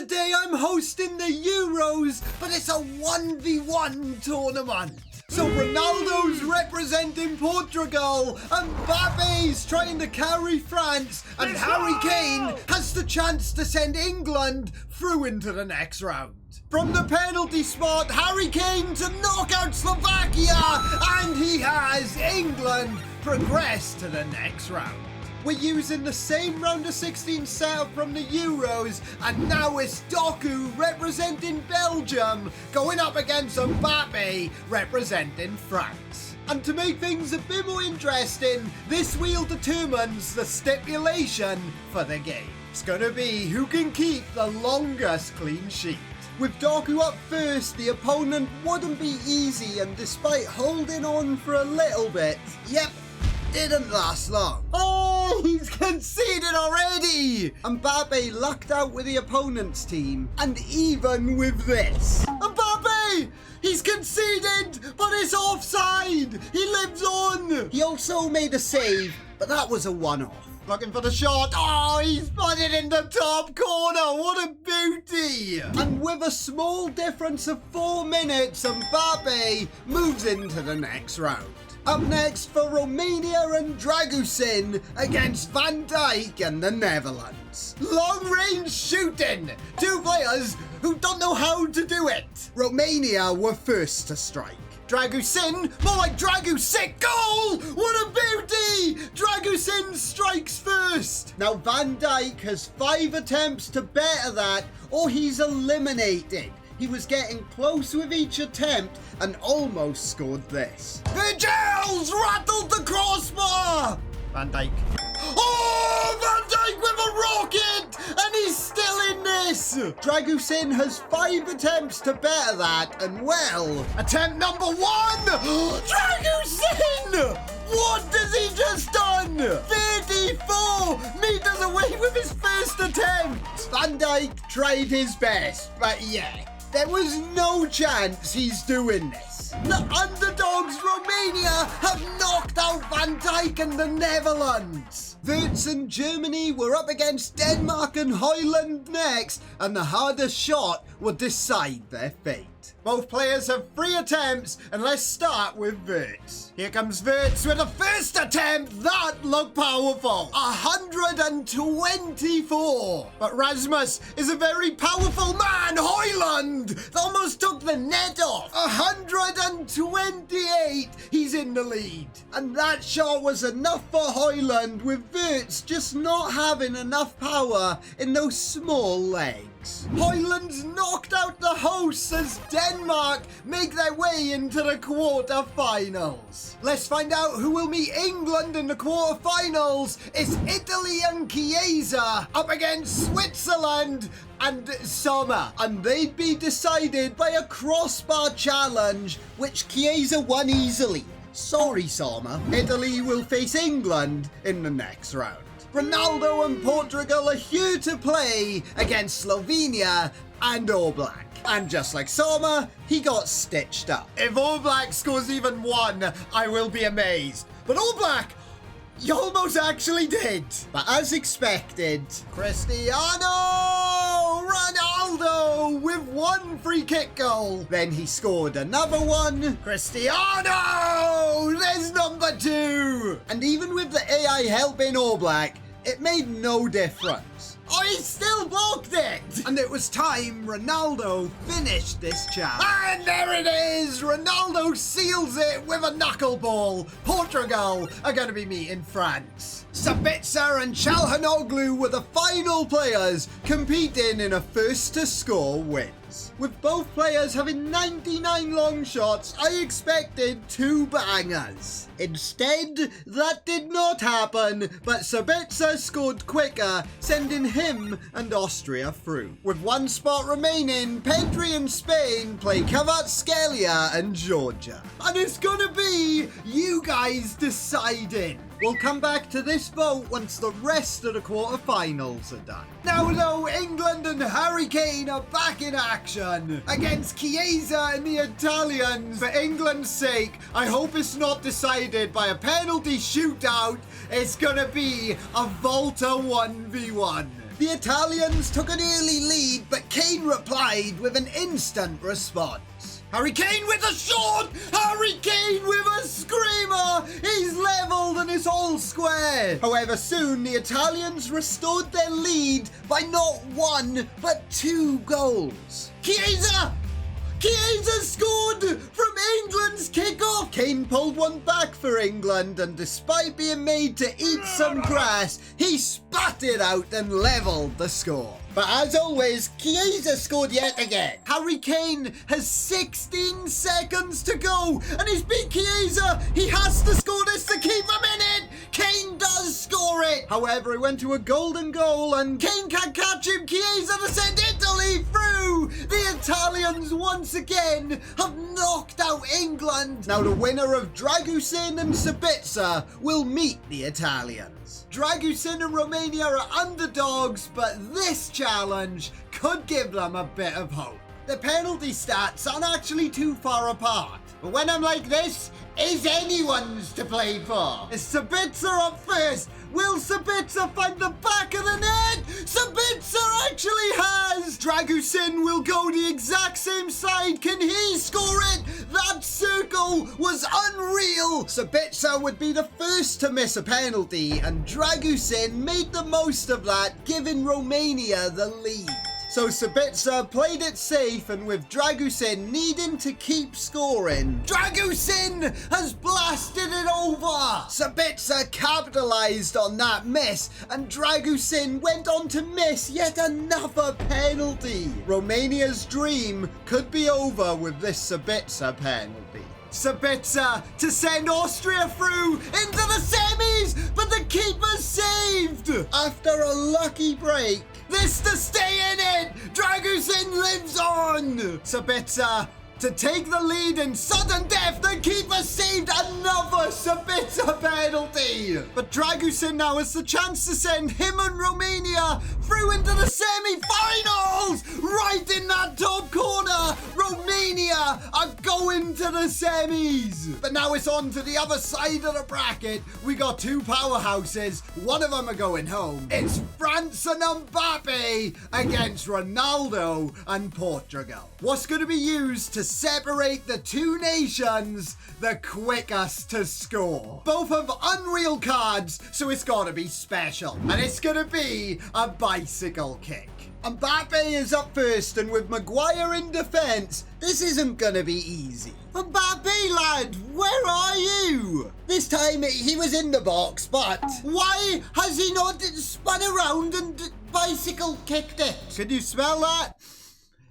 Today I'm hosting the Euros, but it's a 1v1 tournament. So Ronaldo's representing Portugal, and Mbappe's trying to carry France, and Harry Kane has the chance to send England through into the next round. From the penalty spot, Harry Kane to knock out Slovakia, and he has England progress to the next round. We're using the same round of 16 setup from the Euros, and now it's Doku representing Belgium going up against Mbappe representing France. And to make things a bit more interesting, this wheel determines the stipulation for the game. It's gonna be who can keep the longest clean sheet. With Doku up first, the opponent wouldn't be easy, and despite holding on for a little bit, didn't last long. Oh, he's conceded already! Mbappe lucked out with the opponent's team, and even with this. Mbappe! He's conceded, but it's offside! He lives on! He also made a save, but that was a one-off. Looking for the shot. Oh, he's put it in the top corner. What a beauty. And with a small difference of 4 minutes, Mbappe moves into the next round. Up next for Romania and Dragusin against Van Dijk and the Netherlands. Long-range shooting. 2 players who don't know how to do it. Romania were first to strike. Dragusin, more like Dragusic, goal! What a beauty! Dragusin strikes first. Now Van Dijk has 5 attempts to better that, or he's eliminated. He was getting close with each attempt and almost scored this. Virgil's rattled the crossbar! Van Dijk. Oh, Van Dijk with a rocket! And he's still in this! Dragusin has 5 attempts to better that, and well, attempt number 1! Dragusin! What has he just done? 34 meters away with his first attempt! Van Dijk tried his best, but there was no chance he's doing this. The underdogs Romania have knocked out Van Dijk and the Netherlands. Wirtz and Germany were up against Denmark and Holland next, and the hardest shot would decide their fate. Both players have 3 attempts, and let's start with Wirtz. Here comes Wirtz with a first attempt. That looked powerful. 124. But Rasmus is a very powerful man. Holland almost took the net off. 128. He's in the lead. And that shot was enough for Holland, with Wirtz just not having enough power in those small legs. Holland's knocked out the hosts as Denmark make their way into the quarterfinals. Let's find out who will meet England in the quarterfinals. It's Italy and Chiesa up against Switzerland and Sommer. And they'd be decided by a crossbar challenge, which Chiesa won easily. Sorry, Sommer. Italy will face England in the next round. Ronaldo and Portugal are here to play against Slovenia and Oblak. And just like Sommer, he got stitched up. If Oblak scores even 1, I will be amazed. But Oblak, you almost actually did. But as expected, Cristiano Ronaldo with 1 free kick goal. Then he scored another one. Cristiano! There's number 2. And even with the AI helping Oblak, it made no difference. Oh, he still blocked it! And it was time Ronaldo finished this challenge. And there it is! Ronaldo seals it with a knuckleball. Portugal are going to be meeting France. Sabitzer and Çalhanoğlu were the final players competing in a first-to-score wins. With both players having 99 long shots, I expected 2 bangers. Instead, that did not happen, but Sabitzer scored quicker, sending him and Austria through. With 1 spot remaining, Pedri and Spain play Kvaratskhelia and Georgia. And it's gonna be you guys deciding. We'll come back to this vote once the rest of the quarterfinals are done. Now though, England and Harry Kane are back in action against Chiesa and the Italians. For England's sake, I hope it's not decided by a penalty shootout. It's gonna be a Volta 1v1. The Italians took an early lead, but Kane replied with an instant response. Harry Kane with a shot! Harry Kane with a screamer! He's levelled and it's all square. However, soon the Italians restored their lead by not 1 but 2 goals. Chiesa scored from England's kickoff! Kane pulled one back for England, and despite being made to eat some grass, he spat it out and levelled the score. But as always, Chiesa scored yet again. Harry Kane has 16 seconds to go, and he's beat Chiesa. He has to score this to keep him in it. Kane does score it. However, he went to a golden goal, and Kane can't catch him. Chiesa to send Italy through. The Italians once again have knocked out England. Now the winner of Dragusin and Sabitzer will meet the Italians. Dragusin and Romania are underdogs, but this challenge could give them a bit of hope. The penalty stats aren't actually too far apart, but when I'm like this, is anyone's to play for. Is Sabitzer up first? Will Sabitzer find the back of the net? Sabitzer actually has! Dragusin will go the exact same side. Can he score it? That circle was unreal. Sabitzer would be the first to miss a penalty, and Dragusin made the most of that, giving Romania the lead. So Sabitzer played it safe, and with Dragusin needing to keep scoring, Dragusin has blasted it over! Sabitzer capitalised on that miss, and Dragusin went on to miss yet another penalty. Romania's dream could be over with this Sabitzer penalty. Sabitzer to send Austria through into the semis, but the keeper saved! After a lucky break, this to stay in it! Dragusin lives on! Sabitzer to take the lead in sudden death. The keeper saved another Sabitzer penalty! But Dragusin now has the chance to send him and Romania through into the semi-finals! Right in that top corner! Romania are going to the semis! But now it's on to the other side of the bracket. We got 2 powerhouses. One of them are going home. It's France and Mbappe against Ronaldo and Portugal. What's going to be used to separate the 2 nations? The quickest to score. Both have unreal cards, so it's got to be special. And it's going to be a bicycle kick. Mbappe is up first, and with Maguire in defence, this isn't going to be easy. Mbappe, lad, where are you? This time he was in the box, but why has he not spun around and bicycle kicked it? Can you smell that?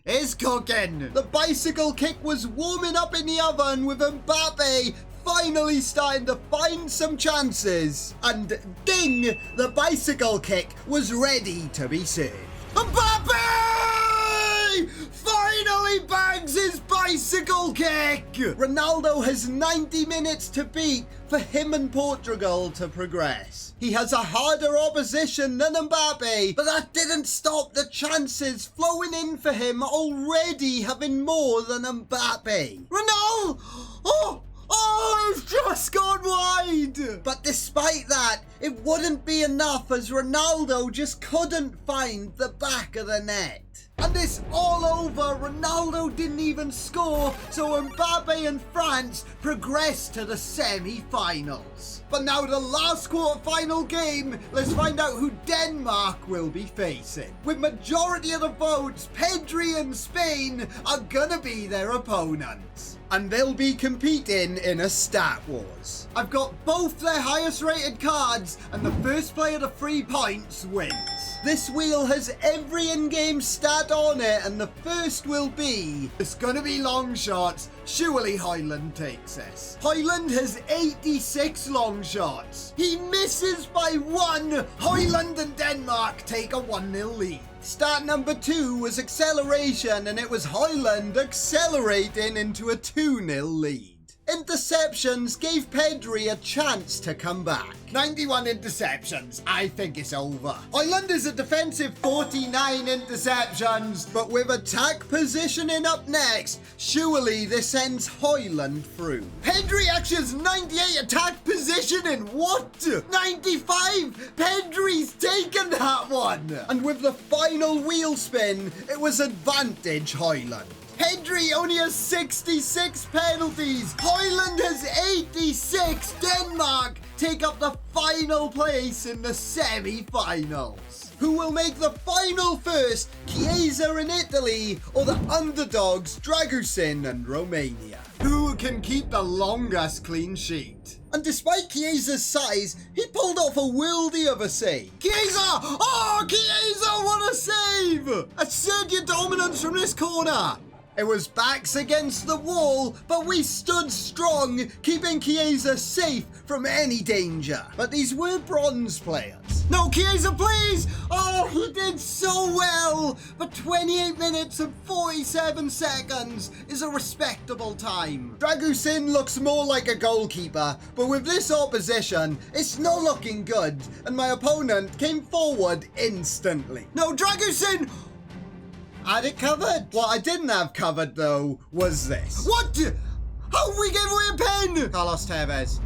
It's cooking. The bicycle kick was warming up in the oven, with Mbappe finally starting to find some chances. And ding, the bicycle kick was ready to be served. Mbappe finally bangs his bicycle kick! Ronaldo has 90 minutes to beat for him and Portugal to progress. He has a harder opposition than Mbappe, but that didn't stop the chances flowing in for him, already having more than Mbappe. Ronaldo! Oh, it's just gone wide! But despite that, it wouldn't be enough, as Ronaldo just couldn't find the back of the net. And it's all over. Ronaldo didn't even score, so Mbappe and France progressed to the semi-finals. But now the last quarter-final game, let's find out who Denmark will be facing. With majority of the votes, Pedri and Spain are gonna be their opponents. And they'll be competing in a stat wars. I've got both their highest rated cards, and the first player to 3 points wins. This wheel has every in-game stat on it, and the first will be... It's gonna be long shots. Surely Højlund takes this. Højlund has 86 long shots. He misses by 1. Højlund and Denmark take a 1-0 lead. Stat number 2 was acceleration, and it was Højlund accelerating into a 2-0 lead. Interceptions gave Pedri a chance to come back. 91 interceptions. I think it's over. Ireland is a defensive 49 interceptions, but with attack positioning up next, surely this sends Ireland through. Pedri actually has 98 attack positioning. What? 95? Pedri's taken that one. And with the final wheel spin, it was advantage Ireland. Pedri only has 66 penalties. Ireland has 86. Denmark take up the final place in the semi-finals. Who will make the final first? Chiesa in Italy or the underdogs Dragusin and Romania? Who can keep the longest clean sheet? And despite Chiesa's size, he pulled off a worldie of a save. Chiesa! Oh, Chiesa, what a save! Asserted dominance from this corner. It was backs against the wall, but we stood strong, keeping Chiesa safe from any danger. But these were bronze players. No, Chiesa, please! Oh, he did so well! But 28 minutes and 47 seconds is a respectable time. Dragusin looks more like a goalkeeper, but with this opposition, it's not looking good, and my opponent came forward instantly. No, Dragusin! I had it covered. What I didn't have covered, though, was this. What? How we gave away a pen? Carlos Tevez.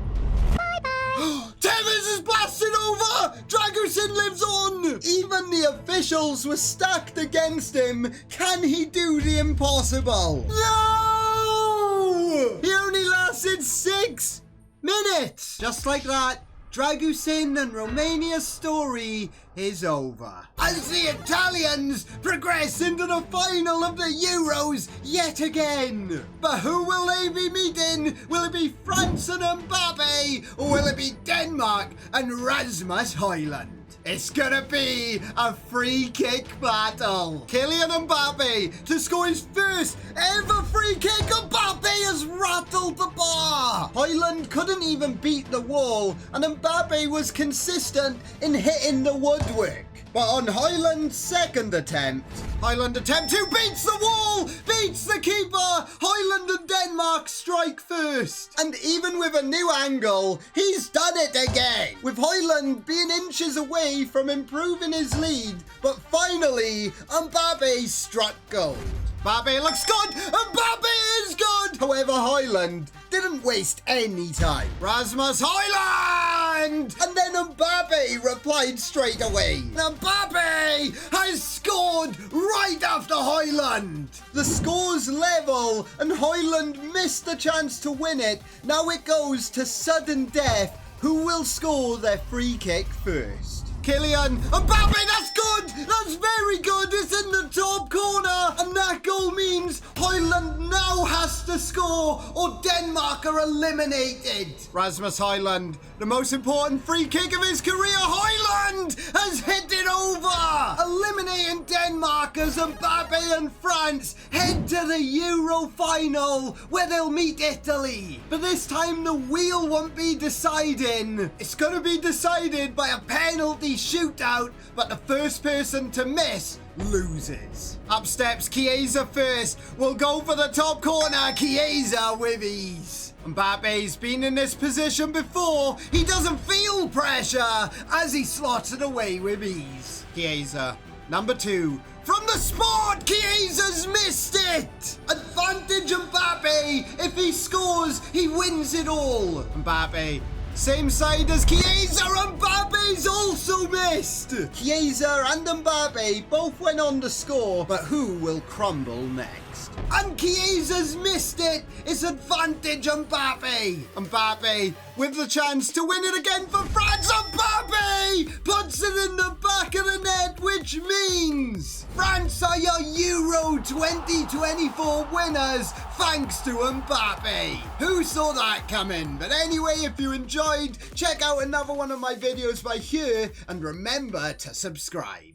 Bye-bye. Tevez is blasted over! Dragusin lives on! Even the officials were stacked against him. Can he do the impossible? No! He only lasted 6 minutes. Just like that, Dragusin and Romania's story is over. As the Italians progress into the final of the Euros yet again. But who will they be meeting? Will it be France and Mbappe? Or will it be Denmark and Rasmus Højlund? It's gonna be a free kick battle. Kylian Mbappe to score his first ever free kick. Mbappe has rattled the bar. Højlund couldn't even beat the wall, and Mbappe was consistent in hitting the woodwork. But on Højlund's second attempt, Højlund attempt 2 beats the wall, beats the keeper. Højlund and Denmark strike first. And even with a new angle, he's done it again. With Højlund being inches away from improving his lead, but finally, Mbappe struck gold. Mbappe looks good! Mbappe is good! However, Højlund didn't waste any time. Rasmus Højlund! And then Mbappe replied straight away. Mbappe has scored right after Højlund. The score's level and Højlund missed the chance to win it. Now it goes to sudden death. Who will score their free kick first? Kylian Mbappe, that's good! That's very good! It's in the top corner! And that goal means Højlund now has to score or Denmark are eliminated. Rasmus Højlund, the most important free kick of his career. Højlund has hit it over! Eliminating Denmark as Mbappe and France head to the Euro final where they'll meet Italy. But this time the wheel won't be deciding. It's gonna be decided by a penalty shootout, but the first person to miss loses. Up steps Chiesa first. We'll go for the top corner. Chiesa with ease. Mbappe's been in this position before. He doesn't feel pressure as he slots it away with ease. Chiesa, number 2. From the spot, Chiesa's missed it! Advantage Mbappe. If he scores, he wins it all. Mbappe, same side as Chiesa. Mbappe's also missed. Chiesa and Mbappe both went on to score, but who will crumble next? And Chiesa's missed it. It's advantage Mbappe. Mbappe with the chance to win it again for France. Mbappe puts it in the back of the net, which means France are your Euro 2024 winners thanks to Mbappe. Who saw that coming? But anyway, if you enjoyed, check out another one of my videos by here and remember to subscribe.